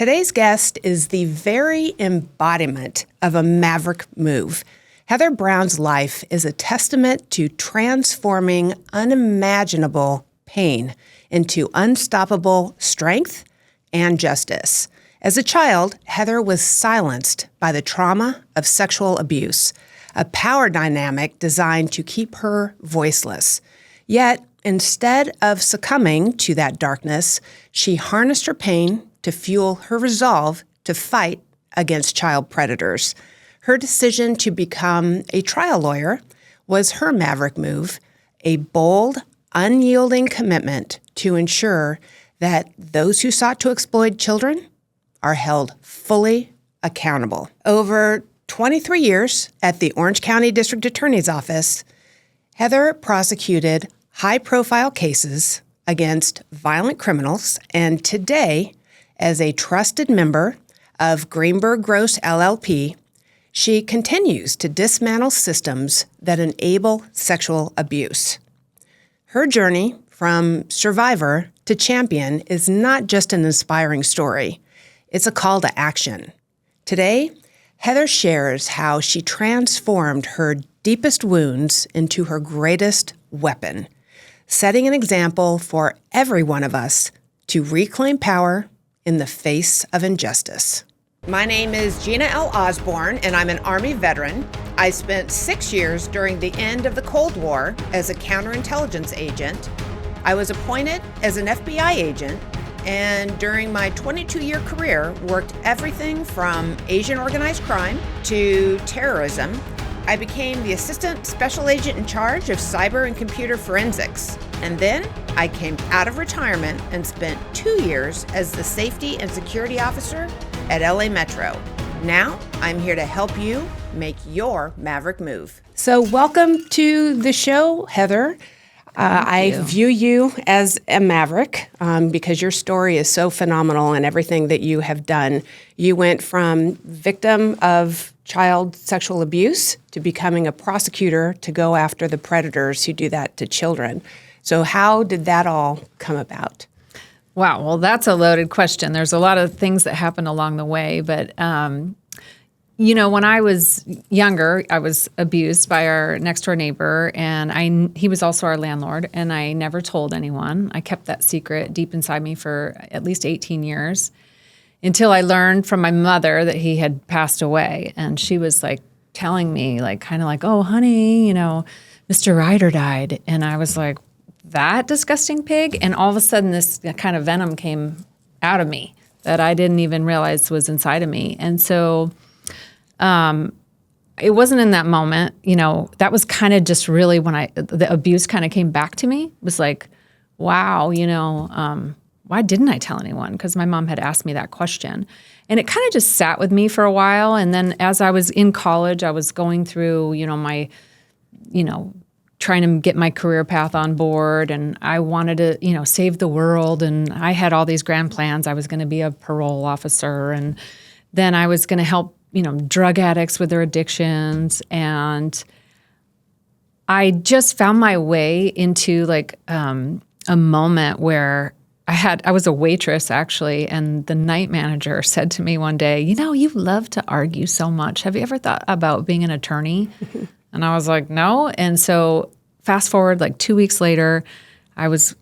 Today's guest is the very embodiment of a maverick move. Heather Brown's life is a testament to transforming unimaginable pain into unstoppable strength and justice. As a child, Heather was silenced by the trauma of sexual abuse, a power dynamic designed to keep her voiceless. Yet, instead of succumbing to that darkness, she harnessed her pain to fuel her resolve to fight against child predators. Her decision to become a trial lawyer was her maverick move, a bold, unyielding commitment to ensure that those who sought to exploit children are held fully accountable. Over 23 years at the Orange County District Attorney's Office, Heather prosecuted high-profile cases against violent criminals, and today, as a trusted member of Greenberg Gross LLP, she continues to dismantle systems that enable sexual abuse. Her journey from survivor to champion is not just an inspiring story, it's a call to action. Today, Heather shares how she transformed her deepest wounds into her greatest weapon, setting an example for every one of us to reclaim power in the face of injustice. My name is Gina L. Osborne, and I'm an Army veteran. I spent 6 years during the end of the Cold War as a counterintelligence agent. I was appointed as an FBI agent, and during my 22-year career, worked everything from Asian organized crime to terrorism. I became the Assistant Special Agent in charge of cyber and computer forensics. And then I came out of retirement and spent 2 years as the Safety and Security Officer at LA Metro. Now I'm here to help you make your maverick move. So welcome to the show, Heather. I view you as a maverick because your story is so phenomenal and everything that you have done. You went from victim of child sexual abuse to becoming a prosecutor to go after the predators who do that to children. So how did that all come about? Wow, well, that's a loaded question. There's a lot of things that happened along the way, but when I was younger, I was abused by our next door neighbor, and he was also our landlord, and I never told anyone. I kept that secret deep inside me for at least 18 years until I learned from my mother that he had passed away, and she was like telling me oh, honey, Mr. Ryder died, and I was like, that disgusting pig? And all of a sudden this kind of venom came out of me that I didn't even realize was inside of me. And so it wasn't in that moment, that was kind of just really when the abuse kind of came back to me. It was like, wow, why didn't I tell anyone? Because my mom had asked me that question. And it kind of just sat with me for a while. And then as I was in college, I was going through, my, trying to get my career path on board, and I wanted to, save the world, and I had all these grand plans. I was going to be a parole officer, and then I was going to help, drug addicts with their addictions, and I just found my way into a moment where I was a waitress actually, and the night manager said to me one day, you love to argue so much. Have you ever thought about being an attorney? And I was like, no. And so fast forward 2 weeks later, I was,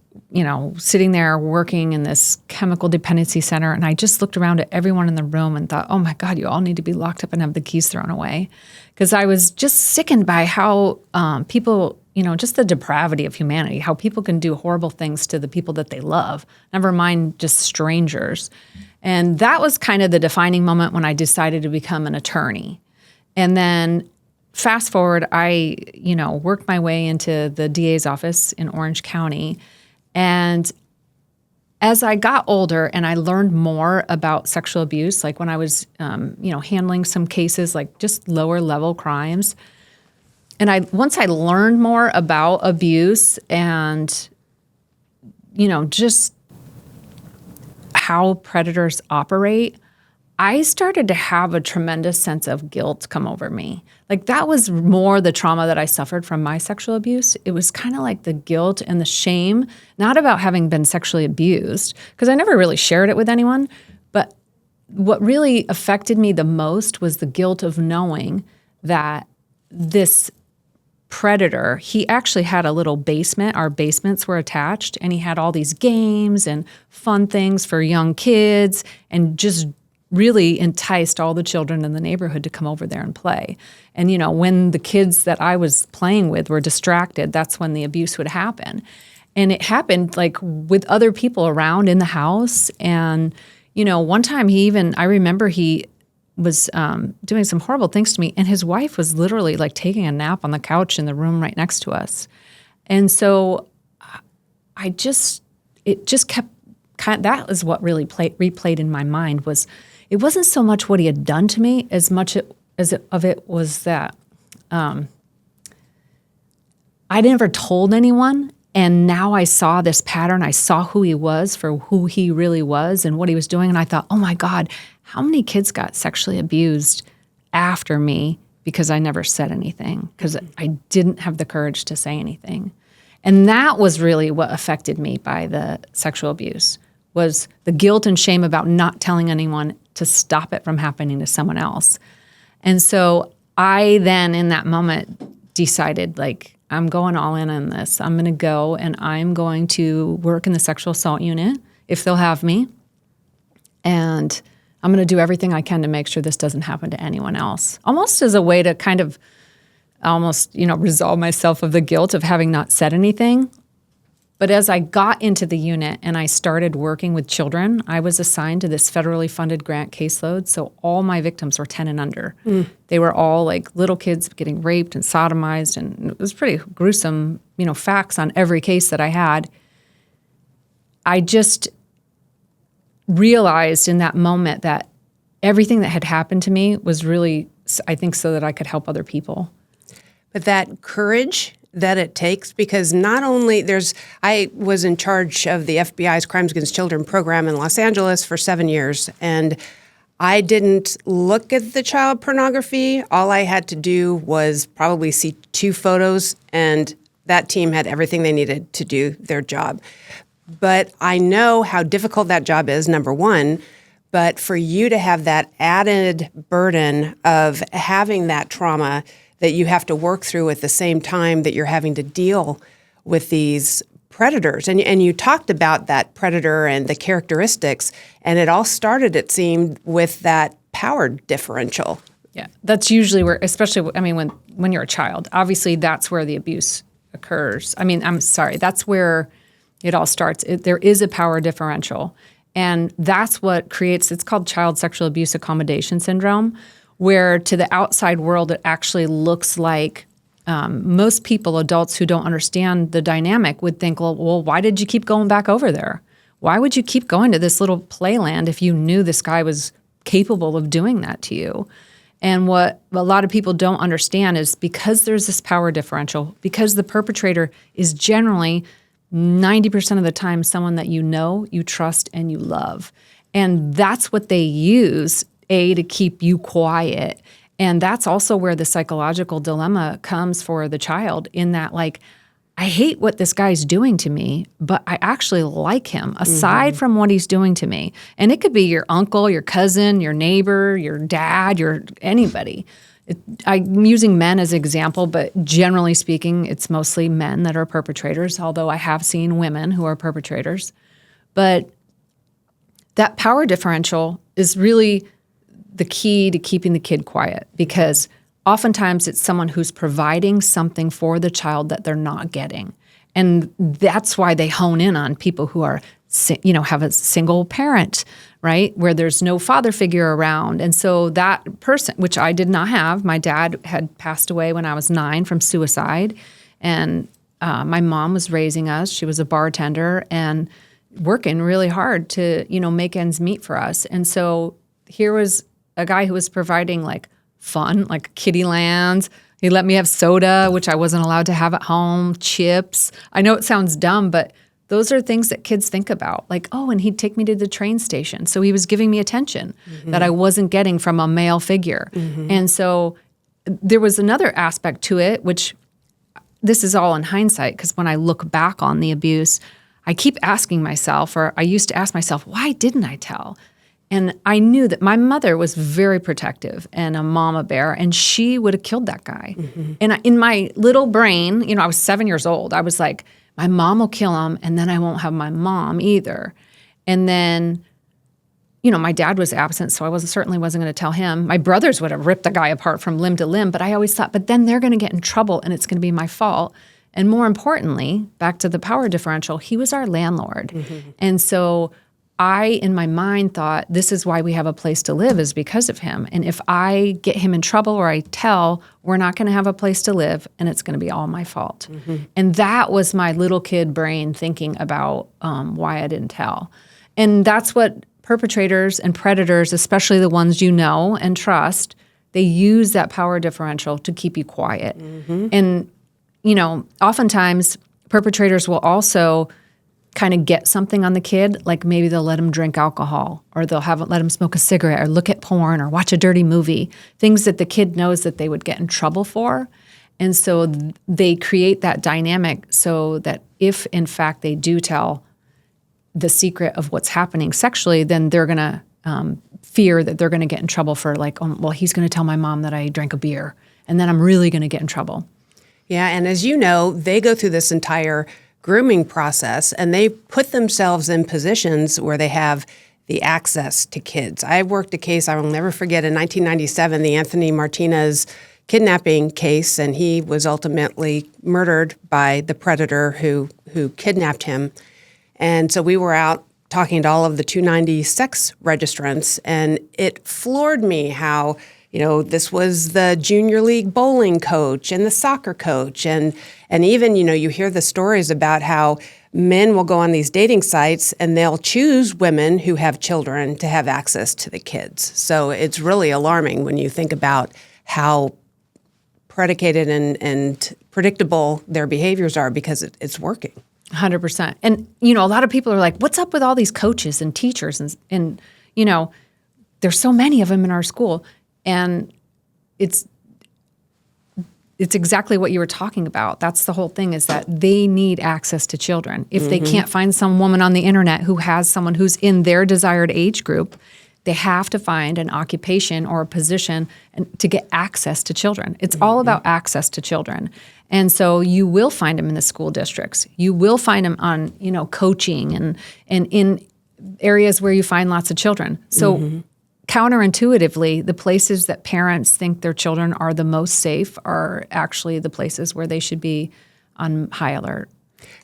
sitting there working in this chemical dependency center. And I just looked around at everyone in the room and thought, oh my God, you all need to be locked up and have the keys thrown away. Because I was just sickened by how people, just the depravity of humanity, how people can do horrible things to the people that they love, never mind just strangers. And that was kind of the defining moment when I decided to become an attorney. And then fast forward, I, worked my way into the DA's office in Orange County. And as I got older and I learned more about sexual abuse, like when I was, handling some cases, like just lower level crimes. And once I learned more about abuse and, just how predators operate, I started to have a tremendous sense of guilt come over me. That was more the trauma that I suffered from my sexual abuse. It was kind of like the guilt and the shame, not about having been sexually abused, because I never really shared it with anyone, but what really affected me the most was the guilt of knowing that this predator, he actually had a little basement. Our basements were attached, and he had all these games and fun things for young kids, and just really enticed all the children in the neighborhood to come over there and play. And, when the kids that I was playing with were distracted, that's when the abuse would happen. And it happened like with other people around in the house. And, one time I remember he was doing some horrible things to me, and his wife was literally like taking a nap on the couch in the room right next to us. And so it just kept that is what really replayed in my mind. Was it wasn't so much what he had done to me as much as it was that I never told anyone. And now I saw this pattern. I saw who he was for who he really was and what he was doing. And I thought, oh my God, how many kids got sexually abused after me because I never said anything, because I didn't have the courage to say anything. And that was really what affected me by the sexual abuse, was the guilt and shame about not telling anyone to stop it from happening to someone else. And so I then in that moment decided, like, I'm going all in on this. I'm going to go and I'm going to work in the sexual assault unit if they'll have me. And I'm going to do everything I can to make sure this doesn't happen to anyone else. Almost as a way to kind of resolve myself of the guilt of having not said anything. But as I got into the unit and I started working with children, I was assigned to this federally funded grant caseload. So all my victims were 10 and under. They were all like little kids getting raped and sodomized. And it was pretty gruesome, facts on every case that I had. I just realized in that moment that everything that had happened to me was really, I think, so that I could help other people. But that courage that it takes, because not only I was in charge of the FBI's Crimes Against Children program in Los Angeles for 7 years, and I didn't look at the child pornography. All I had to do was probably see 2 photos, and that team had everything they needed to do their job. But I know how difficult that job is, number one, but for you to have that added burden of having that trauma that you have to work through at the same time that you're having to deal with these predators. And you talked about that predator and the characteristics, and it all started, it seemed, with that power differential. Yeah, that's usually where, especially, when you're a child, obviously that's where the abuse occurs. That's where it all starts. There is a power differential, and that's what creates, it's called child sexual abuse accommodation syndrome, where to the outside world, it actually looks like most people, adults who don't understand the dynamic, would think, well, why did you keep going back over there? Why would you keep going to this little playland if you knew this guy was capable of doing that to you? And what a lot of people don't understand is because there's this power differential, because the perpetrator is generally 90% of the time someone that you trust, and you love. And that's what they use to keep you quiet. And that's also where the psychological dilemma comes for the child, in that, like, I hate what this guy's doing to me, but I actually like him, aside from what he's doing to me. And it could be your uncle, your cousin, your neighbor, your dad, anybody. I'm using men as an example, but generally speaking, it's mostly men that are perpetrators, although I have seen women who are perpetrators. But that power differential is really the key to keeping the kid quiet, because oftentimes it's someone who's providing something for the child that they're not getting. And that's why they hone in on people who are, have a single parent, right, where there's no father figure around. And so that person, which I did not have, my dad had passed away when I was 9 from suicide. And my mom was raising us. She was a bartender and working really hard to, make ends meet for us. And so here was a guy who was providing like fun, like kiddie lands. He let me have soda, which I wasn't allowed to have at home, chips. I know it sounds dumb, but those are things that kids think about. Like, oh, and he'd take me to the train station. So he was giving me attention that I wasn't getting from a male figure. And so there was another aspect to it, which this is all in hindsight, because when I look back on the abuse, I keep asking myself, or I used to ask myself, why didn't I tell? And I knew that my mother was very protective and a mama bear, and she would have killed that guy. And in my little brain, you know, I was 7 years old. I was like, my mom will kill him, and then I won't have my mom either. And then, you know, my dad was absent, so I certainly wasn't going to tell him. My brothers would have ripped the guy apart from limb to limb, but I always thought, but then they're going to get in trouble, and it's going to be my fault. And more importantly, back to the power differential, he was our landlord. And so I, in my mind, thought this is why we have a place to live is because of him. And if I get him in trouble or I tell, we're not going to have a place to live and it's going to be all my fault. And that was my little kid brain thinking about why I didn't tell. And that's what perpetrators and predators, especially the ones you know and trust, they use that power differential to keep you quiet. And, you know, oftentimes perpetrators will also kind of get something on the kid, like maybe they'll let him drink alcohol or they'll let him smoke a cigarette or look at porn or watch a dirty movie, things that the kid knows that they would get in trouble for. And so they create that dynamic so that if, in fact, they do tell the secret of what's happening sexually, then they're going to fear that they're going to get in trouble for like, oh, well, he's going to tell my mom that I drank a beer, and then I'm really going to get in trouble. Yeah, and as you know, they go through this entire grooming process, and they put themselves in positions where they have the access to kids. I worked a case I will never forget in 1997, the Anthony Martinez kidnapping case, and he was ultimately murdered by the predator who kidnapped him. And so we were out talking to all of the 290 sex registrants, and it floored me how, you know, this was the junior league bowling coach and the soccer coach. And even, you know, you hear the stories about how men will go on these dating sites and they'll choose women who have children to have access to the kids. So it's really alarming when you think about how predicated and predictable their behaviors are because it's working. 100%. And, you know, a lot of people are like, what's up with all these coaches and teachers? And you know, there's so many of them in our school. And it's exactly what you were talking about. That's the whole thing, is that they need access to children. If they can't find some woman on the internet who has someone who's in their desired age group, they have to find an occupation or a position to get access to children. It's all about access to children. And so you will find them in the school districts. You will find them on, you know, coaching and in areas where you find lots of children. So counterintuitively, the places that parents think their children are the most safe are actually the places where they should be on high alert.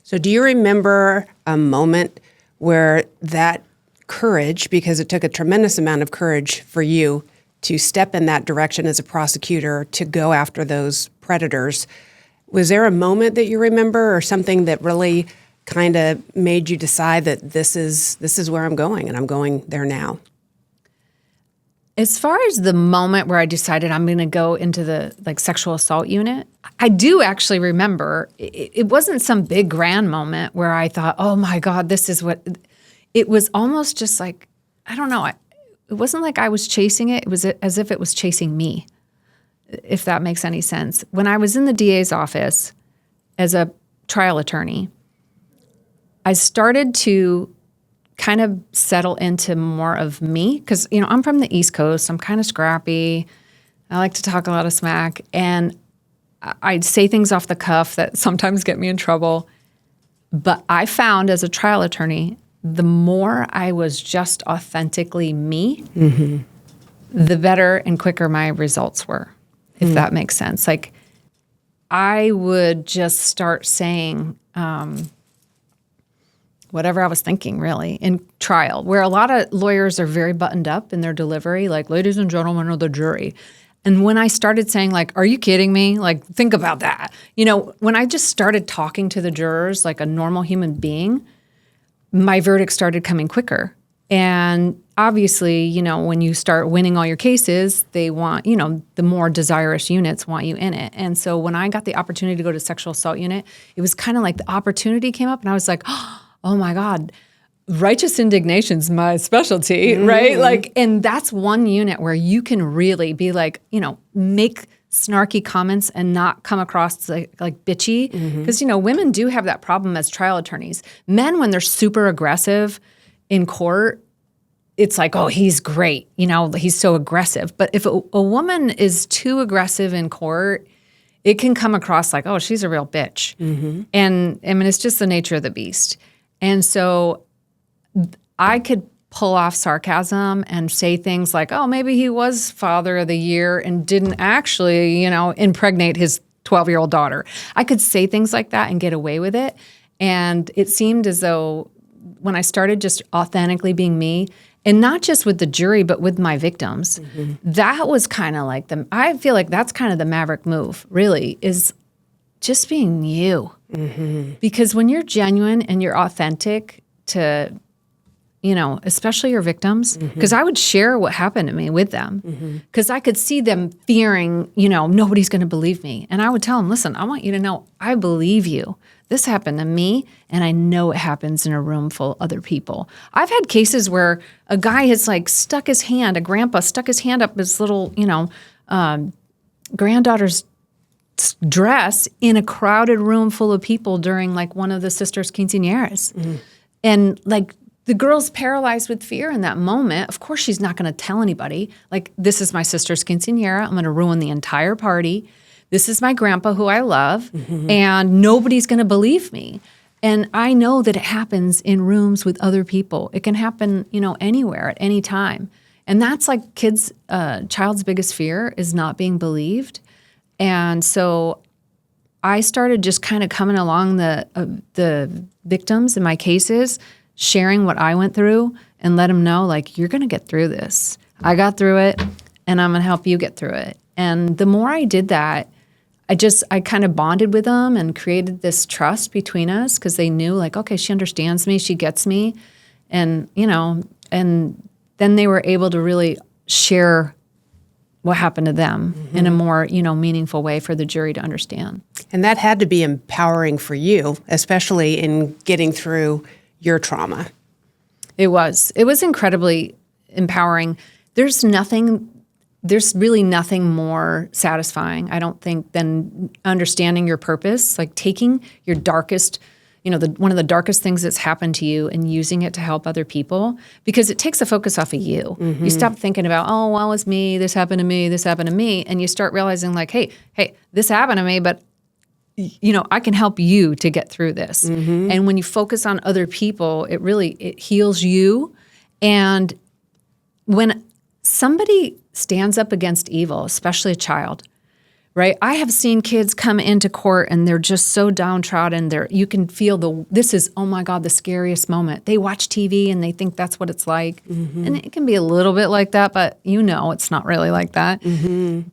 So do you remember a moment where that courage, because it took a tremendous amount of courage for you to step in that direction as a prosecutor to go after those predators, was there a moment that you remember or something that really kind of made you decide that this is where I'm going and I'm going there now? As far as the moment where I decided I'm going to go into the sexual assault unit, I do actually remember it wasn't some big grand moment where I thought, oh my God, this is what, it was almost just like, I don't know. It wasn't like I was chasing it. It was as if it was chasing me, if that makes any sense. When I was in the DA's office as a trial attorney, I started to kind of settle into more of me because, you know, I'm from the East Coast. I'm kind of scrappy. I like to talk a lot of smack. And I'd say things off the cuff that sometimes get me in trouble. But I found as a trial attorney, the more I was just authentically me, the better and quicker my results were, if that makes sense. Like, I would just start saying whatever I was thinking, really, in trial, where a lot of lawyers are very buttoned up in their delivery, like, ladies and gentlemen of the jury. And when I started saying, like, are you kidding me? Like, think about that. You know, when I just started talking to the jurors like a normal human being, my verdict started coming quicker. And obviously, you know, when you start winning all your cases, they want, you know, the more desirous units want you in it. And so when I got the opportunity to go to sexual assault unit, it was kind of like the opportunity came up and I was like, oh my God, righteous indignation's my specialty, right? Like, and that's one unit where you can really be like, you know, make snarky comments and not come across like bitchy. Because, you know, women do have that problem as trial attorneys. Men, when they're super aggressive in court, it's like, oh, he's great. He's so aggressive. But if a woman is too aggressive in court, it can come across like, oh, she's a real bitch. And I mean, it's just the nature of the beast. And so I could pull off sarcasm and say things like, oh, maybe he was father of the year and didn't actually, impregnate his 12-year-old daughter. I could say things like that and get away with it. And it seemed as though when I started just authentically being me, and not just with the jury, but with my victims, that was kind of like I feel like that's kind of the Maverick move, really, is just being you. Because when you're genuine and you're authentic to, especially your victims, because I would share what happened to me with them, because I could see them fearing, nobody's going to believe me. And I would tell them, listen, I want you to know I believe you. This happened to me, and I know it happens in a room full of other people. I've had cases where a guy has a grandpa stuck his hand up his little, granddaughter's dress in a crowded room full of people during one of the sisters' quinceañeras. And the girl's paralyzed with fear in that moment. Of course, she's not going to tell anybody. This is my sister's quinceañera. I'm going to ruin the entire party. This is my grandpa who I love, and nobody's going to believe me. And I know that it happens in rooms with other people. It can happen, anywhere at any time. And that's child's biggest fear is not being believed. And so I started just kind of coming along the victims in my cases, sharing what I went through, and let them know, you're going to get through this. I got through it, and I'm going to help you get through it. And the more I did that, I kind of bonded with them and created this trust between us, because they knew okay, she understands me, she gets me. And, and then they were able to really share what happened to them in a more, meaningful way for the jury to understand. And that had to be empowering for you, especially in getting through your trauma. It was incredibly empowering. There's really nothing more satisfying, I don't think, than understanding your purpose, taking your darkest, one of the darkest things that's happened to you and using it to help other people, because it takes the focus off of you. You stop thinking about, oh, well, it's me, this happened to me, and you start realizing hey, this happened to me, but I can help you to get through this. And when you focus on other people, it heals you. And when somebody stands up against evil, especially a child, right? I have seen kids come into court and they're just so downtrodden. You can feel this is, oh my God, the scariest moment. They watch TV and they think that's what it's like. And it can be a little bit like that, but it's not really like that.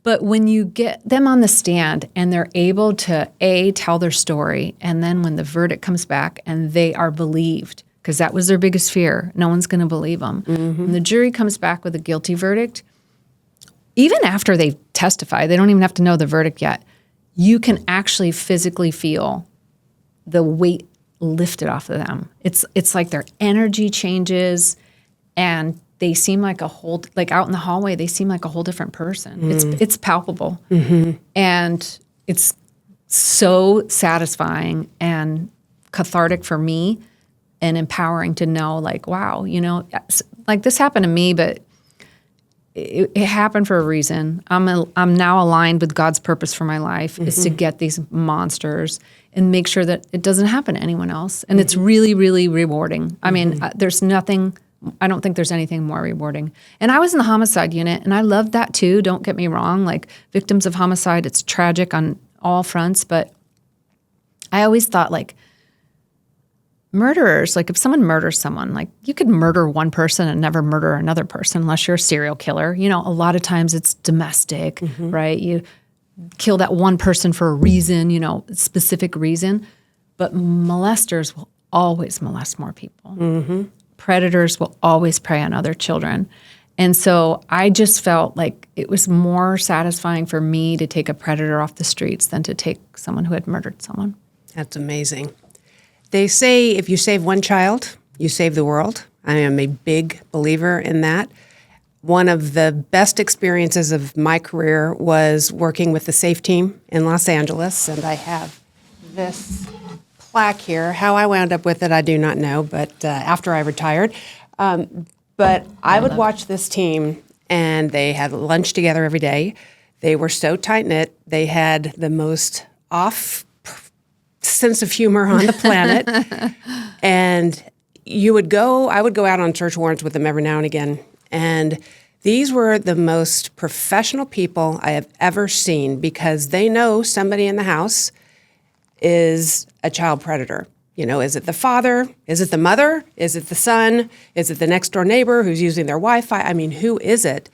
But when you get them on the stand and they're able to, tell their story, and then when the verdict comes back and they are believed, because that was their biggest fear, no one's going to believe them. When the jury comes back with a guilty verdict, even after they testify, they don't even have to know the verdict yet, you can actually physically feel the weight lifted off of them. It's like their energy changes, and they seem like out in the hallway, they seem like a whole different person. It's palpable. And it's so satisfying and cathartic for me, and empowering to know wow, this happened to me, but it happened for a reason. I'm now aligned with God's purpose for my life, is to get these monsters and make sure that it doesn't happen to anyone else. And it's really, really rewarding. I mean, I don't think there's anything more rewarding. And I was in the homicide unit, and I loved that too. Don't get me wrong. Victims of homicide, it's tragic on all fronts. But I always thought murderers, if someone murders someone, you could murder one person and never murder another person unless you're a serial killer. A lot of times it's domestic, right? You kill that one person for a reason, specific reason. But molesters will always molest more people. Predators will always prey on other children. And so I just felt like it was more satisfying for me to take a predator off the streets than to take someone who had murdered someone. That's amazing. They say if you save one child, you save the world. I am a big believer in that. One of the best experiences of my career was working with the SAFE team in Los Angeles, and I have this plaque here. How I wound up with it, I do not know, but after I retired. But I would watch this team, and they had lunch together every day. They were so tight-knit. They had the most off sense of humor on the planet. And I would go out on search warrants with them every now and again. And these were the most professional people I have ever seen, because they know somebody in the house is a child predator. Is it the father? Is it the mother? Is it the son? Is it the next door neighbor who's using their Wi-Fi? I mean, who is it?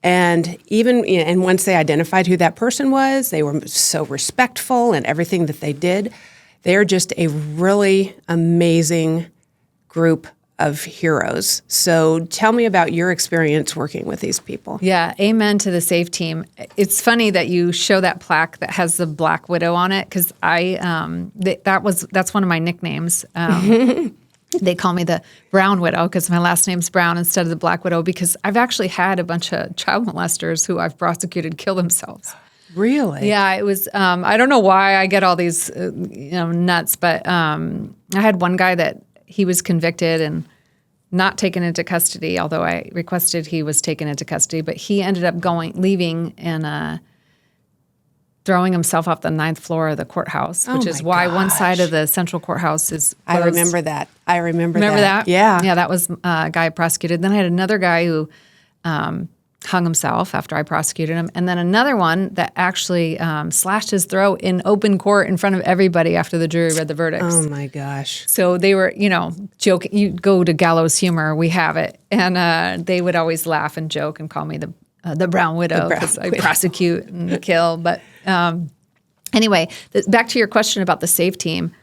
And and once they identified who that person was, they were so respectful in everything that they did. They're just a really amazing group of heroes. So tell me about your experience working with these people. Yeah, amen to the SAFE team. It's funny that you show that plaque that has the Black Widow on it, because that's one of my nicknames. They call me the Brown Widow because my last name's Brown instead of the Black Widow, because I've actually had a bunch of child molesters who I've prosecuted kill themselves. Really? Yeah, it was. I don't know why I get all these, nuts, but I had one guy that he was convicted and not taken into custody, although I requested he was taken into custody. But he ended up leaving and throwing himself off the 9th floor of the courthouse, which is why one side of the central courthouse is closed. I remember that. Remember that? Yeah. Yeah, that was a guy I prosecuted. Then I had another guy who hung himself after I prosecuted him. And then another one that actually slashed his throat in open court in front of everybody after the jury read the verdicts. Oh, my gosh. So they were, joking. You go to gallows humor, we have it. And they would always laugh and joke and call me the Brown Widow because I prosecute and kill. But anyway, back to your question about the SAFE team.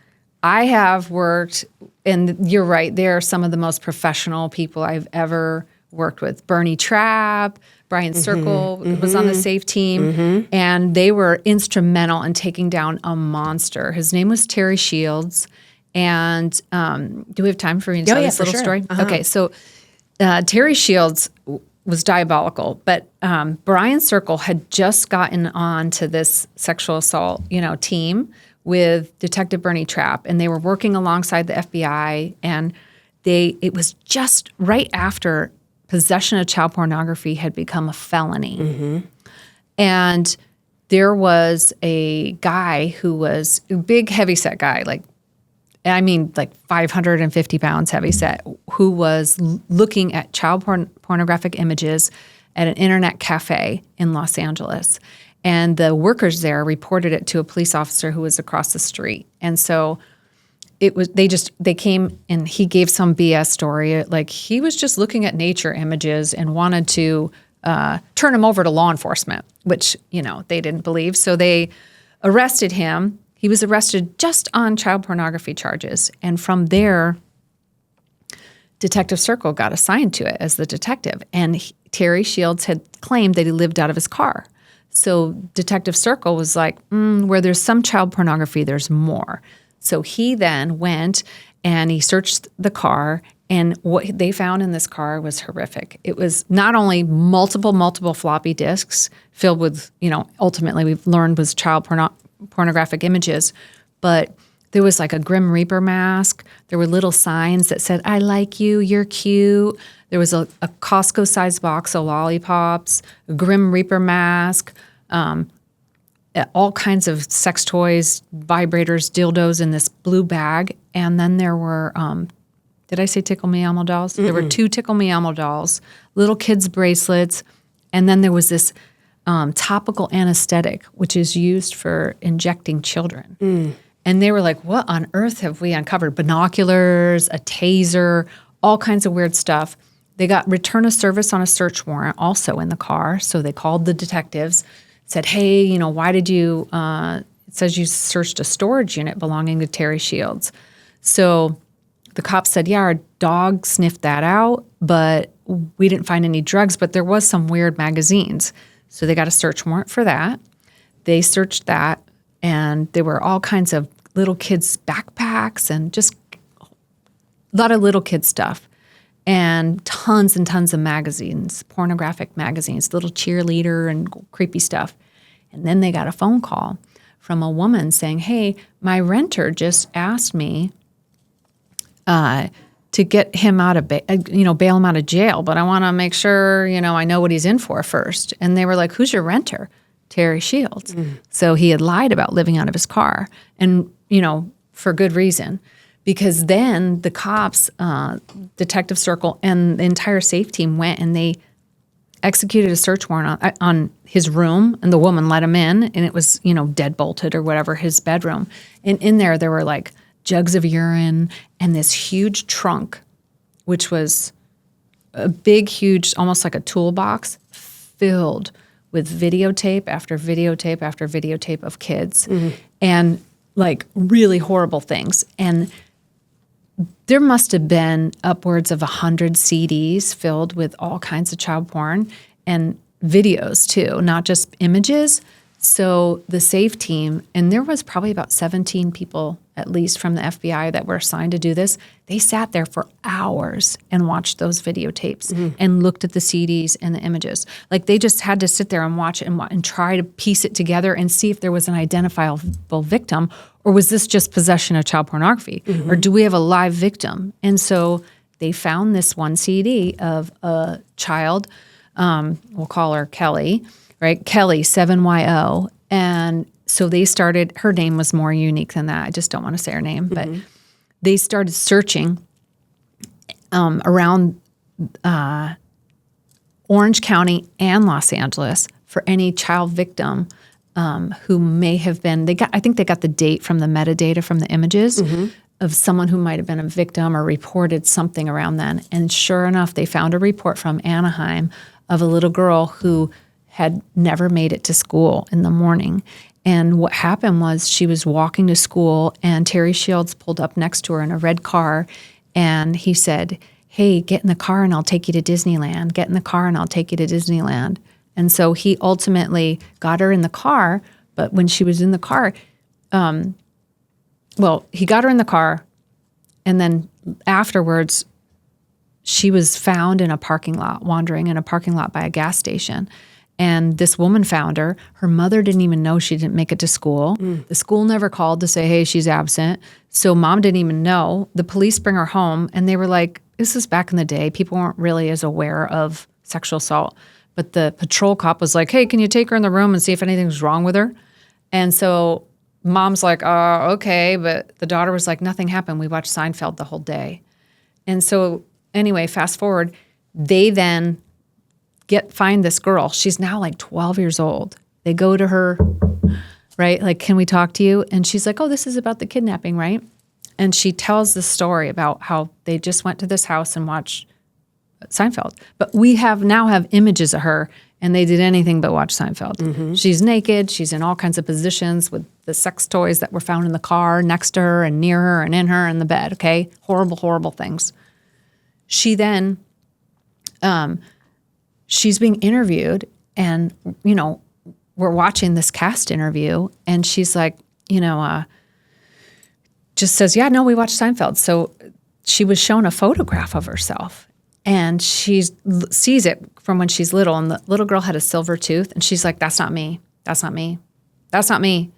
I have worked, and you're right, they're some of the most professional people I've ever worked with. Bernie Trapp, Brian Circle was on the SAFE team, and they were instrumental in taking down a monster. His name was Terry Shields. And do we have time for me to tell this little story? Okay, so Terry Shields was diabolical, but Brian Circle had just gotten on to this sexual assault, team with Detective Bernie Trapp, and they were working alongside the FBI, and it was just right after possession of child pornography had become a felony. And there was a guy who was a big, heavyset guy, like 550 pounds heavyset, who was looking at child pornographic images at an internet cafe in Los Angeles. And the workers there reported it to a police officer who was across the street. And so they came and he gave some BS story. Like he was just looking at nature images and wanted to turn him over to law enforcement, which, they didn't believe. So they arrested him. He was arrested just on child pornography charges. And from there, Detective Circle got assigned to it as the detective. And Terry Shields had claimed that he lived out of his car. So Detective Circle was like, where there's some child pornography, there's more. So he then went and he searched the car, and what they found in this car was horrific. It was not only multiple floppy disks filled with, ultimately we've learned was child pornographic images, but there was like a Grim Reaper mask. There were little signs that said, "I like you, you're cute." There was a Costco-sized box of lollipops, a Grim Reaper mask, all kinds of sex toys, vibrators, dildos in this blue bag. And then there were, did I say Tickle Me Elmo dolls? There were 2 Tickle Me Elmo dolls, little kids' bracelets, and then there was this topical anesthetic, which is used for injecting children. And they were like, what on earth have we uncovered? Binoculars, a taser, all kinds of weird stuff. They got return of service on a search warrant also in the car. So they called the detectives, said, hey, why did you, it says you searched a storage unit belonging to Terry Shields. So the cops said, yeah, our dog sniffed that out, but we didn't find any drugs, but there was some weird magazines. So they got a search warrant for that. They searched that, and there were all kinds of little kids' backpacks and just a lot of little kid stuff. And tons of magazines, pornographic magazines, little cheerleader and creepy stuff. And then they got a phone call from a woman saying, hey, my renter just asked me to to get him out of, bail him out of jail, but I want to make sure, I know what he's in for first. And they were like, who's your renter? Terry Shields. So he had lied about living out of his car, and, for good reason. Because then the cops, Detective Circle, and the entire SAFE team went and they executed a search warrant on his room, and the woman let him in, and it was, dead bolted or whatever, his bedroom. And in there were like jugs of urine and this huge trunk, which was a big, huge, almost like a toolbox filled with videotape after videotape after videotape of kids and like really horrible things. And there must have been upwards of 100 CDs filled with all kinds of child porn and videos too, not just images. So the SAFE team, and there was probably about 17 people at least from the FBI that were assigned to do this, they sat there for hours and watched those videotapes and looked at the CDs and the images. Like they just had to sit there and watch it and try to piece it together and see if there was an identifiable victim, or was this just possession of child pornography, or do we have a live victim? And so they found this one CD of a child, we'll call her Kelly, right? Kelly, 7YO. And so they started, her name was more unique than that. I just don't want to say her name, but they started searching around Orange County and Los Angeles for any child victim who may have been, I think they got the date from the metadata from the images of someone who might have been a victim or reported something around then. And sure enough, they found a report from Anaheim of a little girl who had never made it to school in the morning. And what happened was she was walking to school and Terry Shields pulled up next to her in a red car and he said, hey, get in the car and I'll take you to Disneyland. Get in the car and I'll take you to Disneyland. And so he ultimately got her in the car, but when she was in the car, he got her in the car and then afterwards she was found in a parking lot, wandering in a parking lot by a gas station. And this woman found her. Her mother didn't even know she didn't make it to school. The school never called to say, hey, she's absent. So mom didn't even know. The police bring her home, and they were like, this is back in the day. People weren't really as aware of sexual assault. But the patrol cop was like, hey, can you take her in the room and see if anything's wrong with her? And so mom's like, okay. But the daughter was like, nothing happened. We watched Seinfeld the whole day. And so anyway, fast forward, they then find this girl. She's now like 12 years old. They go to her, right? Like, can we talk to you? And she's like, oh, this is about the kidnapping, right? And she tells the story about how they just went to this house and watched Seinfeld. But we now have images of her, and they did anything but watch Seinfeld. She's naked. She's in all kinds of positions with the sex toys that were found in the car next to her and near her and in her in the bed, okay? Horrible, horrible things. She then... she's being interviewed and, we're watching this cast interview and she's like, just says, yeah, no, we watched Seinfeld. So she was shown a photograph of herself and she sees it from when she's little, and the little girl had a silver tooth and she's like, that's not me. That's not me. That's not me.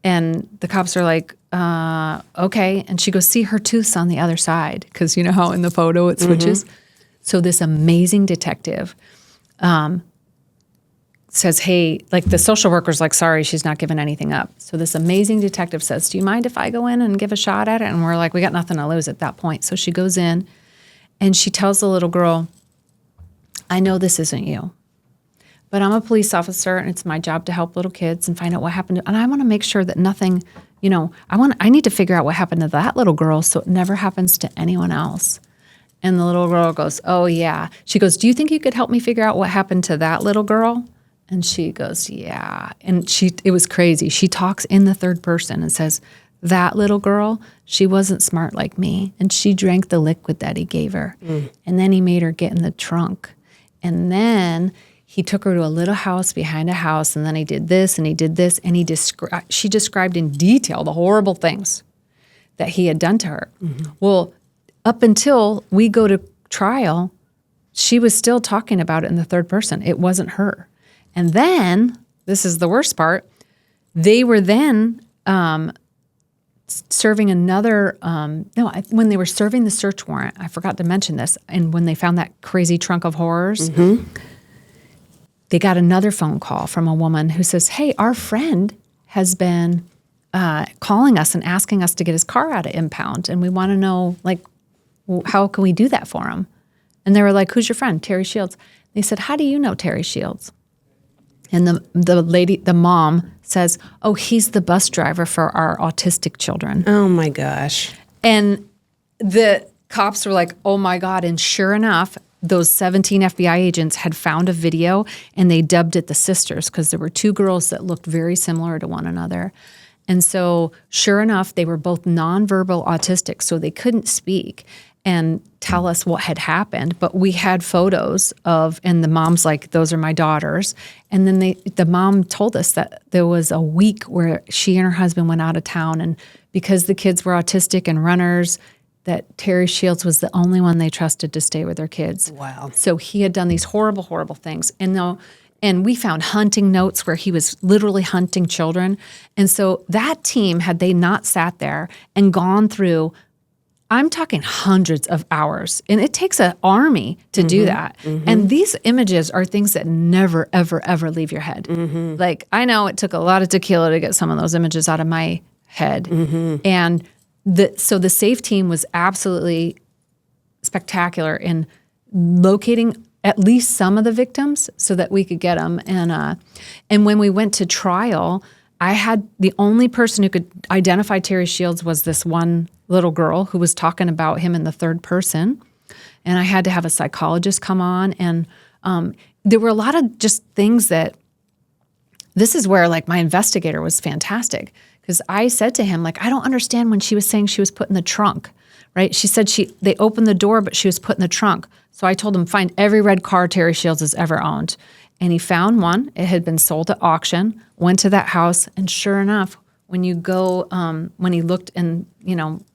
And the cops are like, okay. And she goes, see, her tooth's on the other side. Cause you know how in the photo it switches. So this amazing detective says, hey, like the social worker's like, sorry, she's not giving anything up. So this amazing detective says, do you mind if I go in and give a shot at it? And we're like, we got nothing to lose at that point. So she goes in and she tells the little girl, I know this isn't you, but I'm a police officer and it's my job to help little kids and find out what happened. And I want to make sure that nothing, I need to figure out what happened to that little girl so it never happens to anyone else. And the little girl goes, oh, yeah. She goes, do you think you could help me figure out what happened to that little girl? And she goes, yeah. And it was crazy. She talks in the third person and says, that little girl, she wasn't smart like me. And she drank the liquid that he gave her. And then he made her get in the trunk. And then he took her to a little house behind a house. And then he did this and he did this. And she described in detail the horrible things that he had done to her. Well, up until we go to trial, she was still talking about it in the third person. It wasn't her. And then, this is the worst part, they were then serving another, when they were serving the search warrant, I forgot to mention this, and when they found that crazy trunk of horrors, they got another phone call from a woman who says, hey, our friend has been calling us and asking us to get his car out of impound, and we want to know, like, how can we do that for him? And they were like, who's your friend? Terry Shields. They said, how do you know Terry Shields? And the mom says, oh, he's the bus driver for our autistic children. Oh, my gosh. And the cops were like, oh, my God. And sure enough, those 17 FBI agents had found a video, and they dubbed it the sisters because there were two girls that looked very similar to one another. And so sure enough, they were both nonverbal autistic, so they couldn't speak and tell us what had happened. But we had photos of, and the mom's like, those are my daughters. And then the mom told us that there was a week where she and her husband went out of town, and because the kids were autistic and runners, that Terry Shields was the only one they trusted to stay with their kids. Wow. So he had done these horrible, horrible things. And we found hunting notes where he was literally hunting children. And so that team, had they not sat there and gone through, I'm talking hundreds of hours, and it takes an army to do that. And these images are things that never, ever, ever leave your head. Like, I know it took a lot of tequila to get some of those images out of my head. And so the SAFE team was absolutely spectacular in locating at least some of the victims so that we could get them. And when we went to trial, I had the only person who could identify Terry Shields was this one little girl who was talking about him in the third person. And I had to have a psychologist come on. And there were a lot of just things that, this is where, like, my investigator was fantastic. Because I said to him, like, I don't understand when she was saying she was put in the trunk, right? She said they opened the door, but she was put in the trunk. So I told him, find every red car Terry Shields has ever owned. And he found one. It had been sold at auction, went to that house, and sure enough, when you go, when he looked and,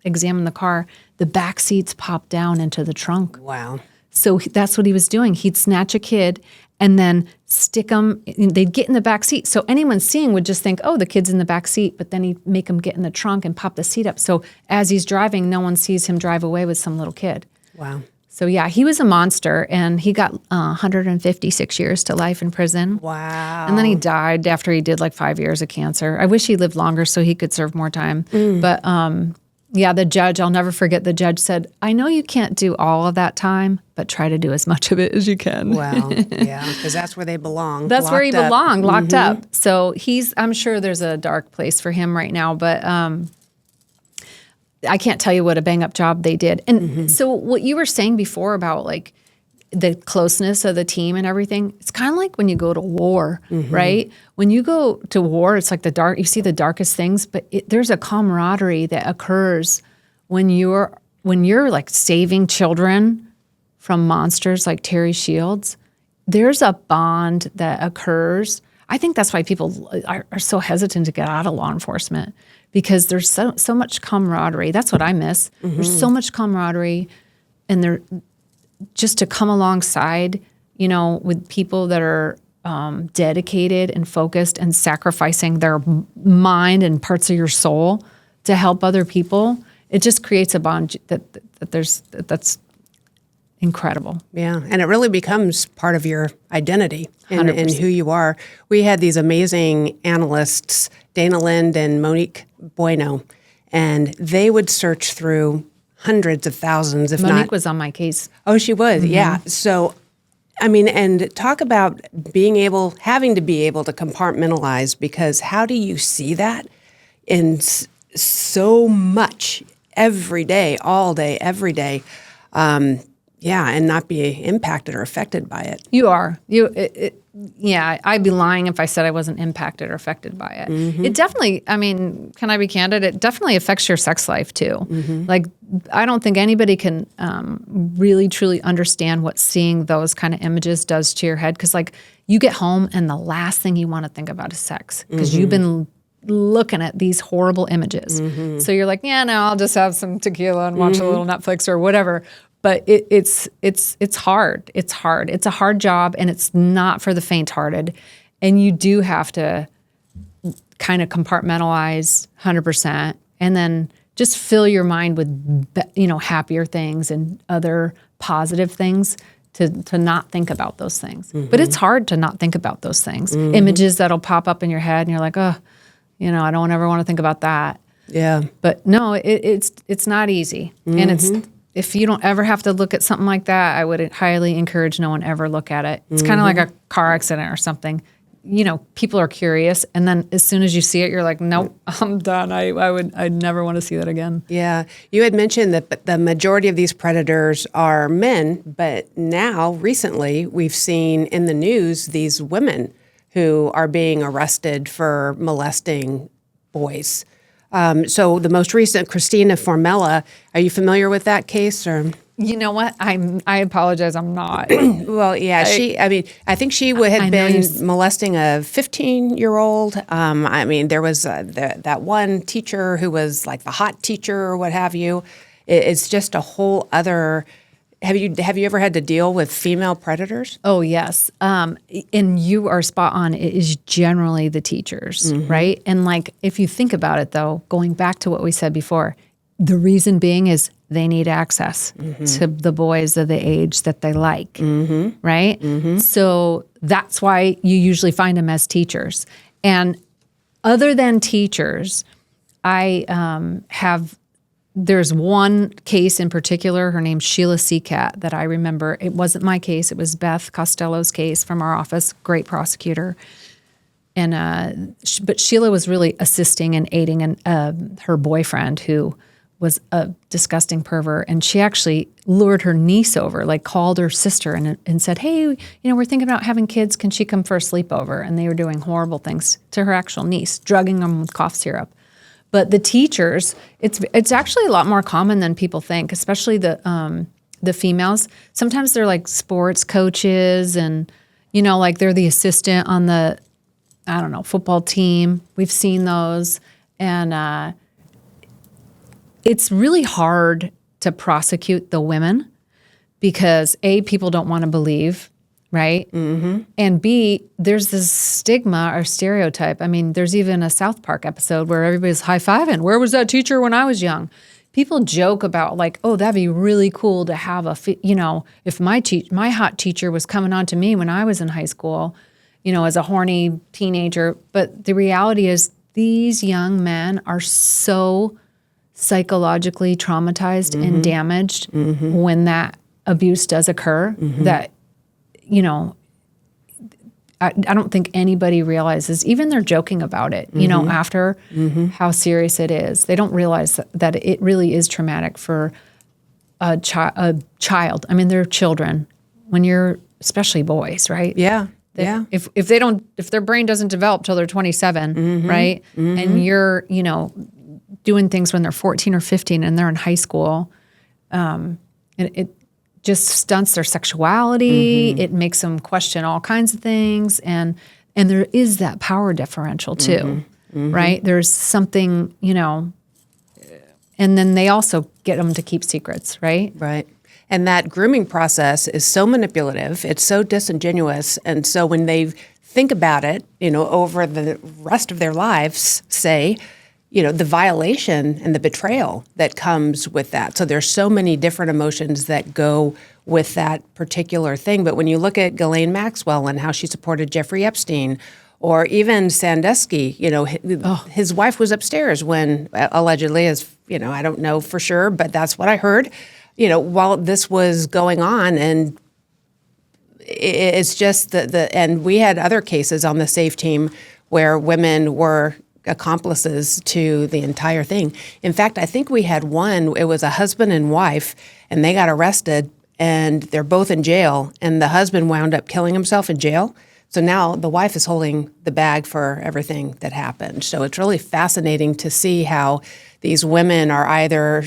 examined the car, the back seats popped down into the trunk. Wow. So that's what he was doing. He'd snatch a kid and then stick them, they'd get in the back seat. So anyone seeing would just think, oh, the kid's in the back seat, but then he'd make them get in the trunk and pop the seat up. So as he's driving, no one sees him drive away with some little kid. Wow. So yeah, he was a monster, and he got 156 years to life in prison. Wow. And then he died after he did like 5 years of cancer. I wish he lived longer so he could serve more time. But yeah, the judge, I'll never forget, the judge said, I know you can't do all of that time, but try to do as much of it as you can. Wow. Yeah, because that's where they belong. That's where he Locked up. belonged, locked up. So I'm sure there's a dark place for him right now, but I can't tell you what a bang-up job they did. And so what you were saying before about, like, the closeness of the team and everything, it's kind of like when you go to war, right? When you go to war, it's like you see the darkest things, but there's a camaraderie that occurs when you're like saving children from monsters like Terry Shields. There's a bond that occurs. I think that's why people are so hesitant to get out of law enforcement, because there's so much camaraderie. That's what I miss. There's so much camaraderie, and they're just to come alongside, with people that are dedicated and focused and sacrificing their mind and parts of your soul to help other people. It just creates a bond that's incredible. Yeah, and it really becomes part of your identity and who you are. We had these amazing analysts, Dana Lind and Monique Bueno, and they would search through hundreds of thousands, if not. Monique was on my case. Oh, she was, yeah. So, I mean, and talk about having to be able to compartmentalize, because how do you see that in so much every day, all day, every day? And not be impacted or affected by it. You are. I'd be lying if I said I wasn't impacted or affected by it. It definitely, can I be candid? It definitely affects your sex life too. Like, I don't think anybody can really truly understand what seeing those kind of images does to your head. Because, like, you get home and the last thing you want to think about is sex, because you've been looking at these horrible images. So you're like, yeah, no, I'll just have some tequila and watch a little Netflix or whatever. But it's hard. It's hard. It's a hard job, and it's not for the faint-hearted. And you do have to kind of compartmentalize 100%. and then just fill your mind with, happier things and other positive things to not think about those things. But it's hard to not think about those things. Images that'll pop up in your head and you're like, oh, I don't ever want to think about that. Yeah. But no, it's not easy. And if you don't ever have to look at something like that, I would highly encourage no one ever look at it. It's kind of like a car accident or something. People are curious, and then as soon as you see it, you're like, nope, I'm done. I'd never want to see that again. Yeah. You had mentioned that the majority of these predators are men, but now recently we've seen in the news these women who are being arrested for molesting boys. So the most recent, Christina Formella, are you familiar with that case? Or you know what? I apologize. I'm not. Well, yeah, I think she had been molesting a 15-year-old. There was that one teacher who was like the hot teacher or what have you. It's just a whole other. Have you ever had to deal with female predators? Oh, yes. And you are spot on. It is generally the teachers, right? And if you think about it, though, going back to what we said before, the reason being is they need access to the boys of the age that they like, right? So that's why you usually find them as teachers. And other than teachers, there's one case in particular, her name's Sheila Seacat, that I remember. It wasn't my case. It was Beth Costello's case from our office, great prosecutor. And but Sheila was really assisting and aiding her boyfriend, who was a disgusting pervert. And she actually lured her niece over, called her sister and said, hey, we're thinking about having kids. Can she come for a sleepover? And they were doing horrible things to her actual niece, drugging them with cough syrup. But the teachers, it's actually a lot more common than people think, especially the females. Sometimes they're like sports coaches and, they're the assistant on the, football team. We've seen those. And it's really hard to prosecute the women because A, people don't want to believe, right? And B, there's this stigma or stereotype. There's even a South Park episode where everybody's high-fiving. Where was that teacher when I was young? People joke about oh, that'd be really cool to have if my hot teacher was coming on to me when I was in high school, as a horny teenager. But the reality is these young men are so psychologically traumatized and damaged when that abuse does occur that, I don't think anybody realizes, even they're joking about it, after how serious it is. They don't realize that it really is traumatic for a child. They're children when you're, especially boys, right? Yeah. If their brain doesn't develop till they're 27, right? And you're, doing things when they're 14 or 15 and they're in high school, it just stunts their sexuality. It makes them question all kinds of things. And there is that power differential too, right? There's something, and then they also get them to keep secrets, right? Right. And that grooming process is so manipulative. It's so disingenuous. And so when they think about it, over the rest of their lives, say, the violation and the betrayal that comes with that. So there's so many different emotions that go with that particular thing. But when you look at Ghislaine Maxwell and how she supported Jeffrey Epstein, or even Sandusky, his wife was upstairs when allegedly, I don't know for sure, but that's what I heard, while this was going on. And it's just and we had other cases on the SAFE team where women were accomplices to the entire thing. In fact, I think we had one, it was a husband and wife, and they got arrested, and they're both in jail, and the husband wound up killing himself in jail. So now the wife is holding the bag for everything that happened. So it's really fascinating to see how these women are either,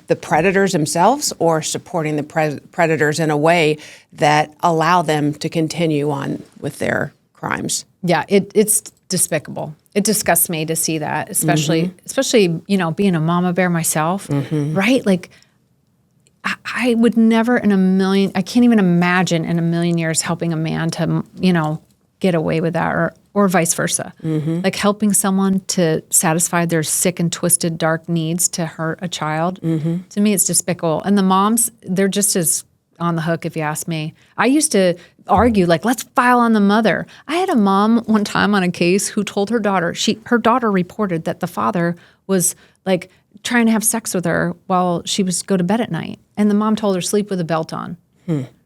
the predators themselves or supporting the predators in a way that allow them to continue on with their crimes. Yeah, it's despicable. It disgusts me to see that, especially being a mama bear myself, right? I would never in a million, I can't even imagine in a million years helping a man to, get away with that, or vice versa. Like helping someone to satisfy their sick and twisted dark needs to hurt a child. To me, it's despicable. And the moms, they're just as on the hook, if you ask me. I used to argue, like, let's file on the mother. I had a mom one time on a case who told her daughter, her daughter reported that the father was like trying to have sex with her while she was go to bed at night. And the mom told her, sleep with a belt on.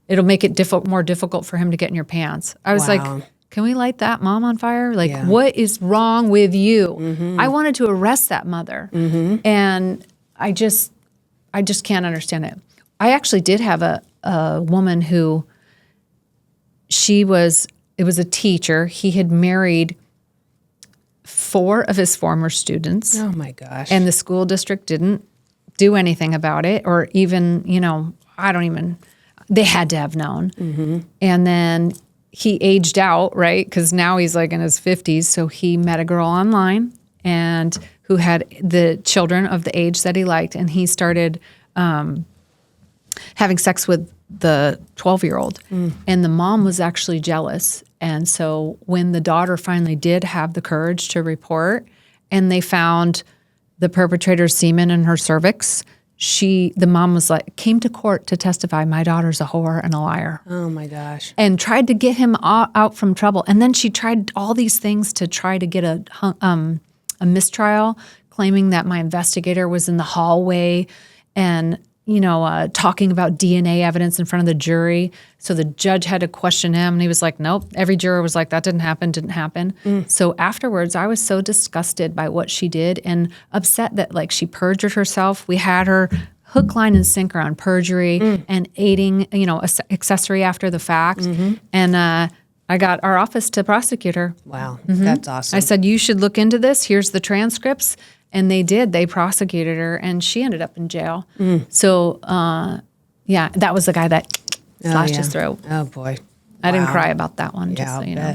It'll make it more difficult for him to get in your pants. I was like, can we light that mom on fire? Like, what is wrong with you? I wanted to arrest that mother. And I just can't understand it. I actually did have a woman who it was a teacher. He had married 4 of his former students. Oh my gosh. And the school district didn't do anything about it, or even, they had to have known. And then he aged out, right? Because now he's like in his 50s. So he met a girl online and who had the children of the age that he liked. And he started having sex with the 12-year-old. And the mom was actually jealous. And so when the daughter finally did have the courage to report and they found the perpetrator's semen in her cervix, the mom was like, came to court to testify, my daughter's a whore and a liar. Oh my gosh. And tried to get him out from trouble. And then she tried all these things to try to get a mistrial, claiming that my investigator was in the hallway and talking about DNA evidence in front of the jury. So the judge had to question him, and he was like, nope. Every juror was like, that didn't happen. So afterwards, I was so disgusted by what she did and upset that, like, she perjured herself. We had her hook, line, and sinker on perjury and aiding, accessory after the fact. And I got our office to prosecute her. Wow, that's awesome. I said, you should look into this. Here's the transcripts. And they did. They prosecuted her, and she ended up in jail. So, that was the guy that slashed his throat. Oh, boy. I didn't cry about that one, just so you know.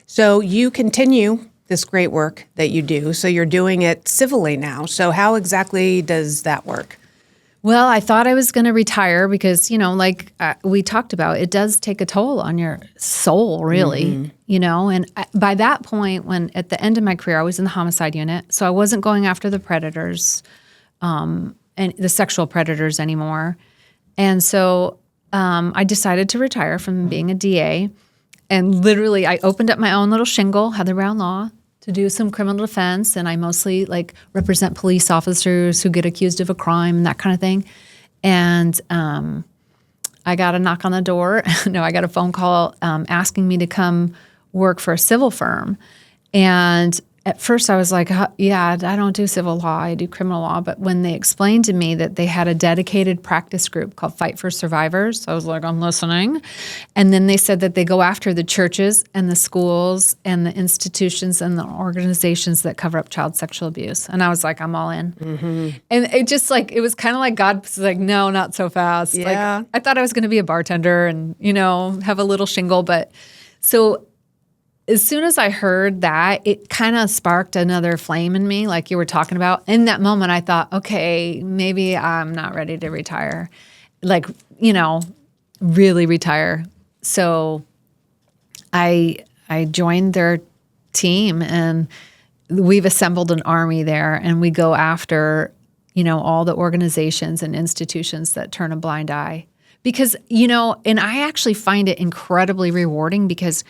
So you continue this great work that you do. So you're doing it civilly now. So how exactly does that work? Well, I thought I was going to retire because, like we talked about, it does take a toll on your soul, really, and by that point, when at the end of my career, I was in the homicide unit, so I wasn't going after the predators and the sexual predators anymore. And so I decided to retire from being a DA, and literally I opened up my own little shingle, Heather Brown Law, to do some criminal defense, and I mostly represent police officers who get accused of a crime and that kind of thing. And I got a knock on the door. I got a phone call asking me to come work for a civil firm. And at first I was like, I don't do civil law, I do criminal law. But when they explained to me that they had a dedicated practice group called Fight for Survivors, I was like, I'm listening. And then they said that they go after the churches and the schools and the institutions and the organizations that cover up child sexual abuse. And I was like, I'm all in. And it just it was kind of like God was like, no, not so fast. Yeah. I thought I was going to be a bartender and, have a little shingle. But so as soon as I heard that, it kind of sparked another flame in me, like you were talking about. In that moment, I thought, okay, maybe I'm not ready to retire, really retire. So I joined their team, and we've assembled an army there, and we go after, all the organizations and institutions that turn a blind eye. Because, and I actually find it incredibly rewarding because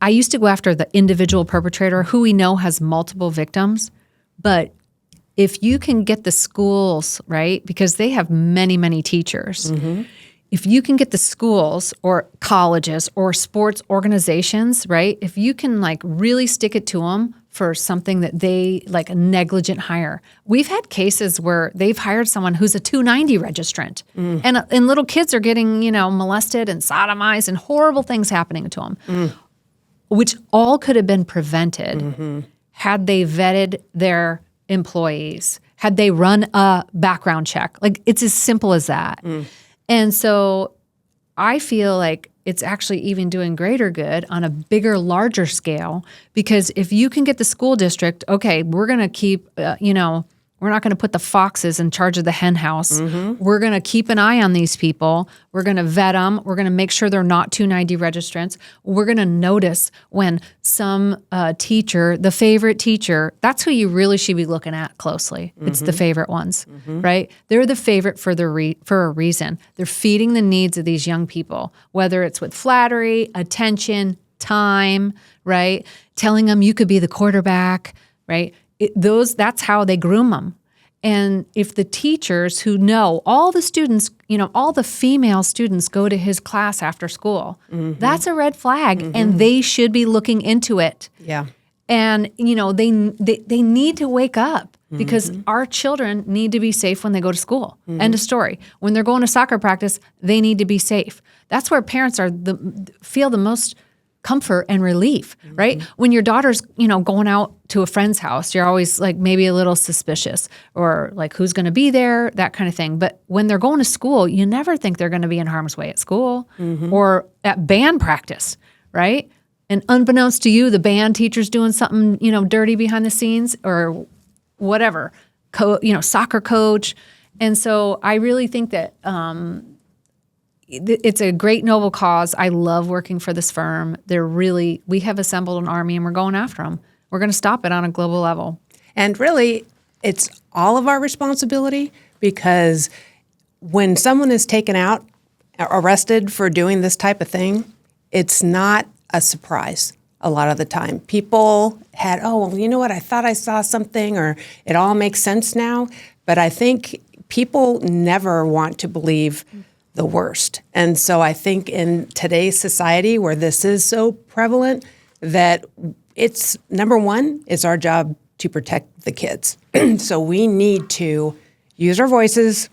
I used to go after the individual perpetrator who we know has multiple victims, but if you can get the schools, right, because they have many, many teachers, if you can get the schools or colleges or sports organizations, right, if you can really stick it to them for something that they a negligent hire. We've had cases where they've hired someone who's a 290 registrant and little kids are getting, molested and sodomized and horrible things happening to them. Which all could have been prevented had they vetted their employees, had they run a background check. It's as simple as that. And so I feel like it's actually even doing greater good on a bigger, larger scale, because if you can get the school district, okay, we're going to keep, We're not going to put the foxes in charge of the hen house. We're going to keep an eye on these people. We're going to vet them. We're going to make sure they're not 290 registrants. We're going to notice when some teacher, the favorite teacher, that's who you really should be looking at closely. It's the favorite ones, right? They're the favorite for a reason. They're feeding the needs of these young people, whether it's with flattery, attention, time, right? Telling them you could be the quarterback, right? That's how they groom them. And if the teachers who know all the students, all the female students go to his class after school, that's a red flag, and they should be looking into it. Yeah. And, they need to wake up because our children need to be safe when they go to school. End of story. When they're going to soccer practice, they need to be safe. That's where parents feel the most comfort and relief, right? When your daughter's, going out to a friend's house, you're always like maybe a little suspicious or like who's going to be there, that kind of thing. But when they're going to school, you never think they're going to be in harm's way at school or at band practice, right? And unbeknownst to you, the band teacher's doing something, dirty behind the scenes or whatever, soccer coach. And so I really think that, it's a great noble cause. I love working for this firm. We have assembled an army and we're going after them. We're going to stop it on a global level. And really, it's all of our responsibility because when someone is taken out, arrested for doing this type of thing, it's not a surprise a lot of the time. People had, you know what, I thought I saw something or it all makes sense now. But I think people never want to believe the worst. And so I think in today's society where this is so prevalent that it's, number one, it's our job to protect the kids. So we need to use our voices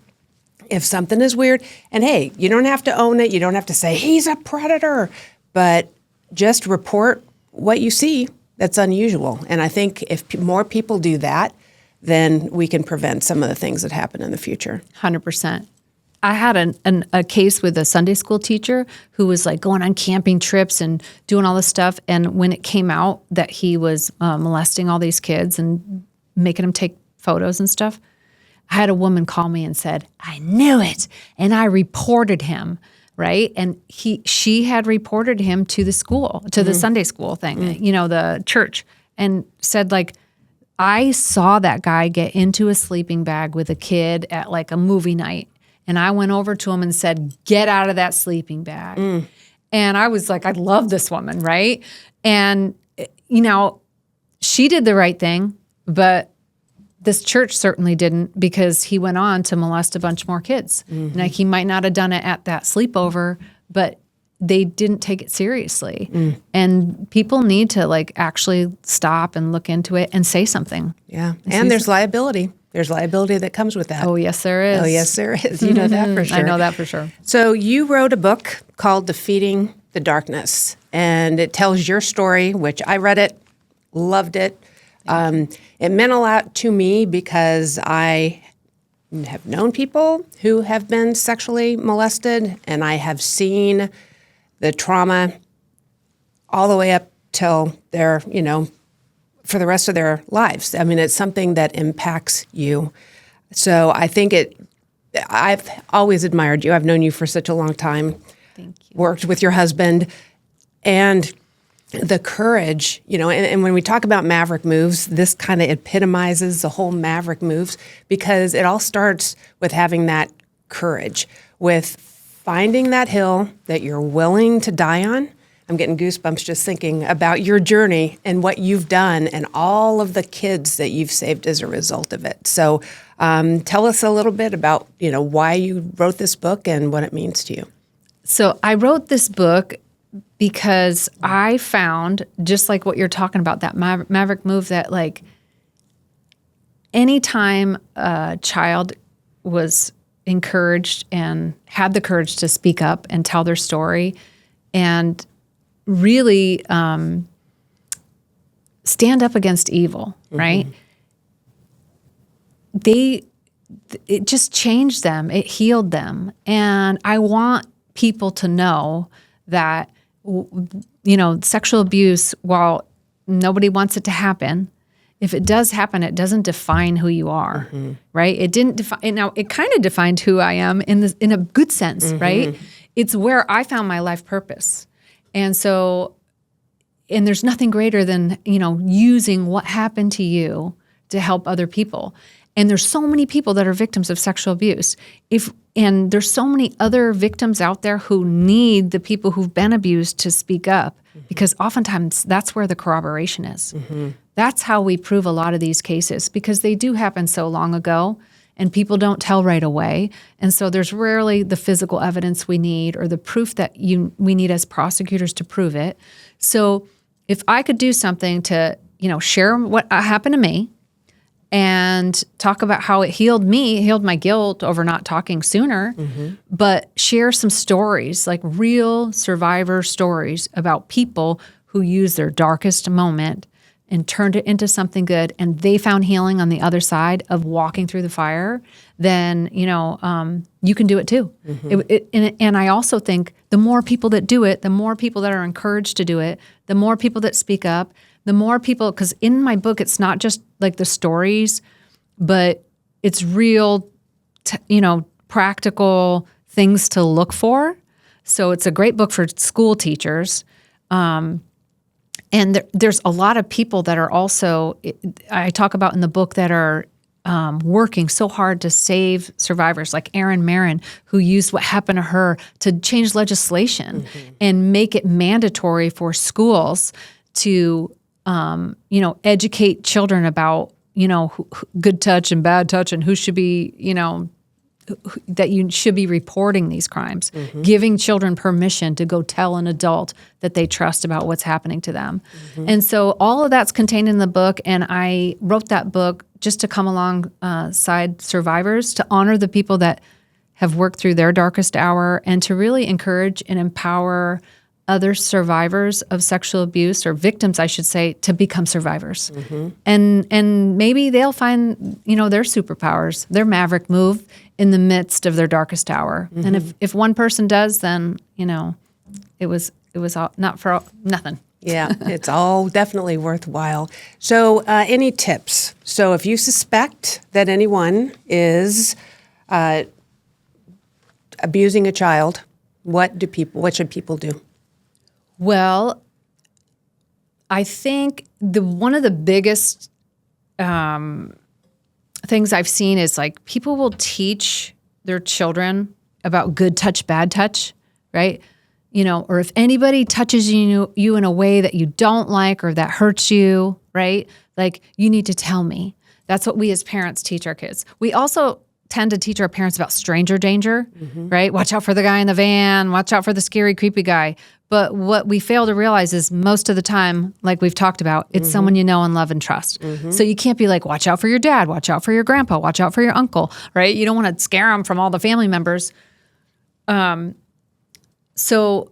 if something is weird. And hey, you don't have to own it. You don't have to say, he's a predator. But just report what you see that's unusual. And I think if more people do that, then we can prevent some of the things that happen in the future. 100%. I had a case with a Sunday school teacher who was like going on camping trips and doing all this stuff. And when it came out that he was molesting all these kids and making them take photos and stuff, I had a woman call me and said, I knew it. And I reported him, right? And she had reported him to the school, to the Sunday school thing, the church, and said like, I saw that guy get into a sleeping bag with a kid at like a movie night. And I went over to him and said, get out of that sleeping bag. And I was like, I love this woman, right? And, she did the right thing, but this church certainly didn't because he went on to molest a bunch more kids. Now, he might not have done it at that sleepover, but they didn't take it seriously. And people need to like actually stop and look into it and say something. Yeah. And there's liability. There's liability that comes with that. Oh, yes, there is. Oh, yes, there is. You know that for sure. I know that for sure. So you wrote a book called Defeating the Darkness, and it tells your story, which I read it, loved it. It meant a lot to me because I have known people who have been sexually molested, and I have seen the trauma all the way up till they're, for the rest of their lives. I mean, it's something that impacts you. So I think I've always admired you. I've known you for such a long time. Thank you. Worked with your husband. And the courage, and when we talk about Maverick Moves, this kind of epitomizes the whole Maverick Moves because it all starts with having that courage, with finding that hill that you're willing to die on. I'm getting goosebumps just thinking about your journey and what you've done and all of the kids that you've saved as a result of it. So tell us a little bit about, why you wrote this book and what it means to you. So I wrote this book because I found, just like what you're talking about, that Maverick Move, that like anytime a child was encouraged and had the courage to speak up and tell their story and really stand up against evil, right? It just changed them. It healed them. And I want people to know that, sexual abuse, while nobody wants it to happen, if it does happen, it doesn't define who you are, right? It didn't define. Now it kind of defined who I am in a good sense, right? It's where I found my life purpose, and so, and there's nothing greater than using what happened to you to help other people. And there's so many people that are victims of sexual abuse. And there's so many other victims out there who need the people who've been abused to speak up, because oftentimes that's where the corroboration is. That's how we prove a lot of these cases, because they do happen so long ago and people don't tell right away. And so there's rarely the physical evidence we need or the proof that we need as prosecutors to prove it. So if I could do something to, share what happened to me, and talk about how it healed my guilt over not talking sooner, but share some stories, like real survivor stories about people who used their darkest moment and turned it into something good, and they found healing on the other side of walking through the fire, then, you can do it too. And I also think the more people that do it, the more people that are encouraged to do it, the more people that speak up, the more people, because in my book, it's not just like the stories, but it's real, practical things to look for. So it's a great book for school teachers. And there's a lot of people that are also, I talk about in the book, that are working so hard to save survivors, like Erin Marin, who used what happened to her to change legislation and make it mandatory for schools to educate children about, good touch and bad touch, and who should be, that you should be reporting these crimes, giving children permission to go tell an adult that they trust about what's happening to them. And so all of that's contained in the book, and I wrote that book just to come alongside survivors, to honor the people that have worked through their darkest hour, and to really encourage and empower other survivors of sexual abuse, or victims, I should say, to become survivors. And maybe they'll find, their superpowers, their maverick move in the midst of their darkest hour. And if one person does, then, it was all, not for nothing. Yeah, it's all definitely worthwhile. So any tips? So if you suspect that anyone is abusing a child, what should people do? Well, I think one of the biggest things I've seen is, like, people will teach their children about good touch, bad touch, right? Or if anybody touches you in a way that you don't like or that hurts you, right? Like, you need to tell me. That's what we as parents teach our kids. We also tend to teach our parents about stranger danger, right? Watch out for the guy in the van, watch out for the scary, creepy guy. But what we fail to realize is, most of the time, like we've talked about, it's someone you know and love and trust. So you can't be like, watch out for your dad, watch out for your grandpa, watch out for your uncle, right? You don't want to scare them from all the family members. So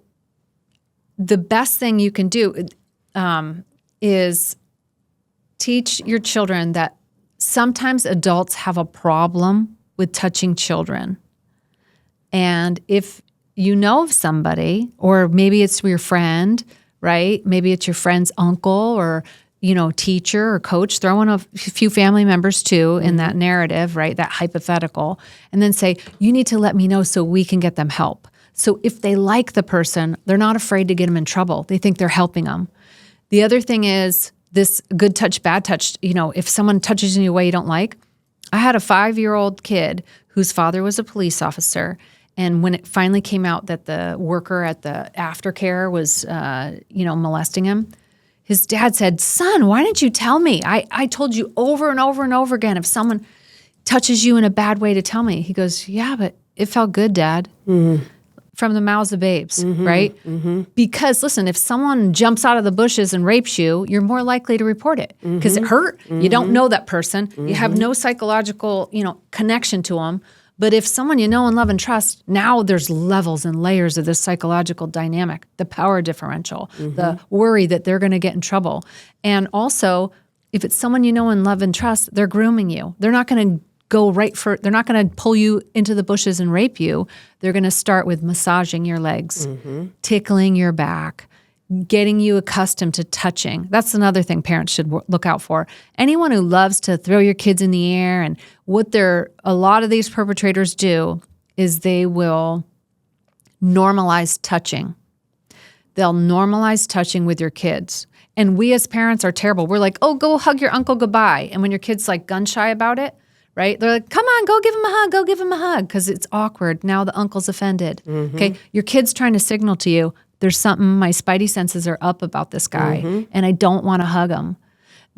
the best thing you can do is teach your children that sometimes adults have a problem with touching children. And if you know of somebody, or maybe it's your friend, right? Maybe it's your friend's uncle, or, teacher or coach, throw in a few family members too in that narrative, right? That hypothetical. And then say, you need to let me know so we can get them help. So if they like the person, they're not afraid to get them in trouble. They think they're helping them. The other thing is this good touch, bad touch. If someone touches you in a way you don't like, I had a 5-year-old kid whose father was a police officer. And when it finally came out that the worker at the aftercare was, molesting him, his dad said, son, why didn't you tell me? I told you over and over and over again, if someone touches you in a bad way, to tell me. He goes, yeah, but it felt good, Dad. From the mouths of babes, right? Because listen, if someone jumps out of the bushes and rapes you, you're more likely to report it because it hurt. You don't know that person. You have no psychological, connection to them. But if someone you know and love and trust, now there's levels and layers of this psychological dynamic, the power differential, the worry that they're going to get in trouble. And also, if it's someone you know and love and trust, they're grooming you. They're not going to they're not going to pull you into the bushes and rape you. They're going to start with massaging your legs, tickling your back, getting you accustomed to touching. That's another thing parents should look out for. Anyone who loves to throw your kids in the air, and what a lot of these perpetrators do is they will normalize touching. They'll normalize touching with your kids. And we as parents are terrible. We're like, oh, go hug your uncle goodbye. And when your kid's like gun shy about it, right? They're like, come on, go give him a hug, go give him a hug, because it's awkward. Now the uncle's offended. Okay, your kid's trying to signal to you, there's something, my spidey senses are up about this guy, and I don't want to hug him.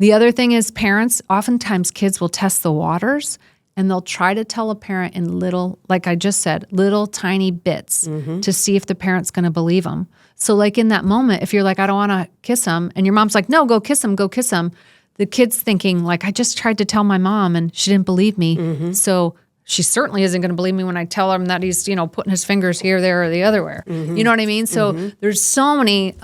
The other thing is parents, oftentimes kids will test the waters, and they'll try to tell a parent in little, like I just said, little tiny bits to see if the parent's going to believe them. So like in that moment, if you're like, I don't want to kiss him, and your mom's like, no, go kiss him, the kid's thinking like, I just tried to tell my mom and she didn't believe me. So she certainly isn't going to believe me when I tell him that he's, putting his fingers here, there, or the other where. You know what I mean? So there's so many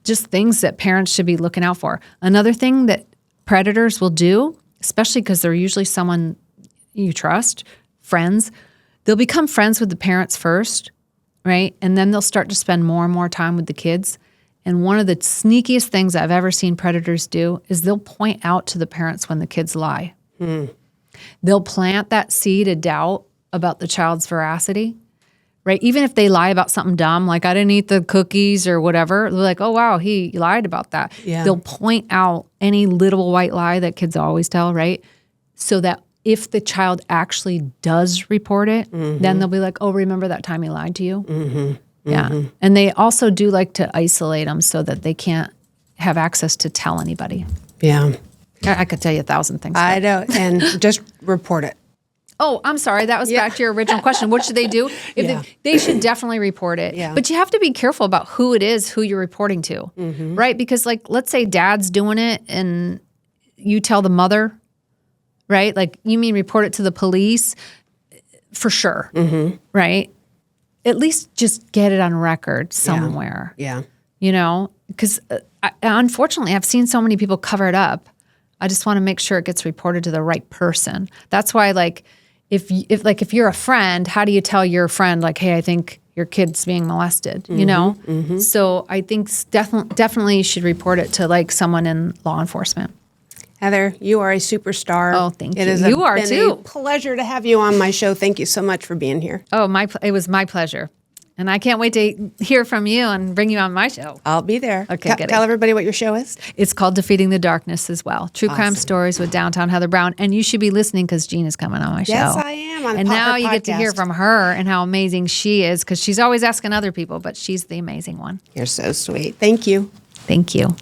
just things that parents should be looking out for. Another thing that predators will do, especially because they're usually someone you trust, friends, they'll become friends with the parents first, right? And then they'll start to spend more and more time with the kids. And one of the sneakiest things I've ever seen predators do is they'll point out to the parents when the kids lie. They'll plant that seed of doubt about the child's veracity, right? Even if they lie about something dumb, like I didn't eat the cookies or whatever, they're like, oh, wow, he lied about that. Yeah. They'll point out any little white lie that kids always tell, right? So that if the child actually does report it, then they'll be like, oh, remember that time he lied to you? Yeah. And they also do like to isolate them so that they can't have access to tell anybody. Yeah. I could tell you 1,000 things. I know. And just report it. Oh, I'm sorry. That was back to your original question. What should they do? They should definitely report it. Yeah. But you have to be careful about who it is, who you're reporting to, right? Because like, let's say dad's doing it and you tell the mother, right? Like, you mean report it to the police? For sure, right? At least just get it on record somewhere. Yeah. Because unfortunately, I've seen so many people cover it up. I just want to make sure it gets reported to the right person. That's why, like, if you're a friend, how do you tell your friend, like, hey, I think your kid's being molested, So I think definitely you should report it to, like, someone in law enforcement. Heather, you are a superstar. Oh, thank you. It is been a pleasure to have you on my show. Thank you so much for being here. Oh, it was my pleasure. And I can't wait to hear from you and bring you on my show. I'll be there. Okay, good. Tell everybody what your show is. It's called Defeating the Darkness as well. True crime stories with Downtown Heather Brown. And you should be listening because Jean is coming on my show. Yes, I am. And now you get to hear from her and how amazing she is, because she's always asking other people, but she's the amazing one. You're so sweet. Thank you. Thank you.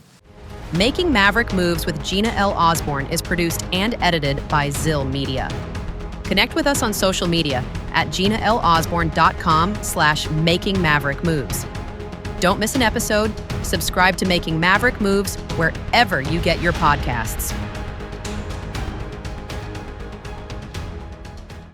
Making Maverick Moves with Gina L. Osborne is produced and edited by Zill Media. Connect with us on social media at GinaLOsborne.com/Making Maverick Moves. Don't miss an episode. Subscribe to Making Maverick Moves wherever you get your podcasts.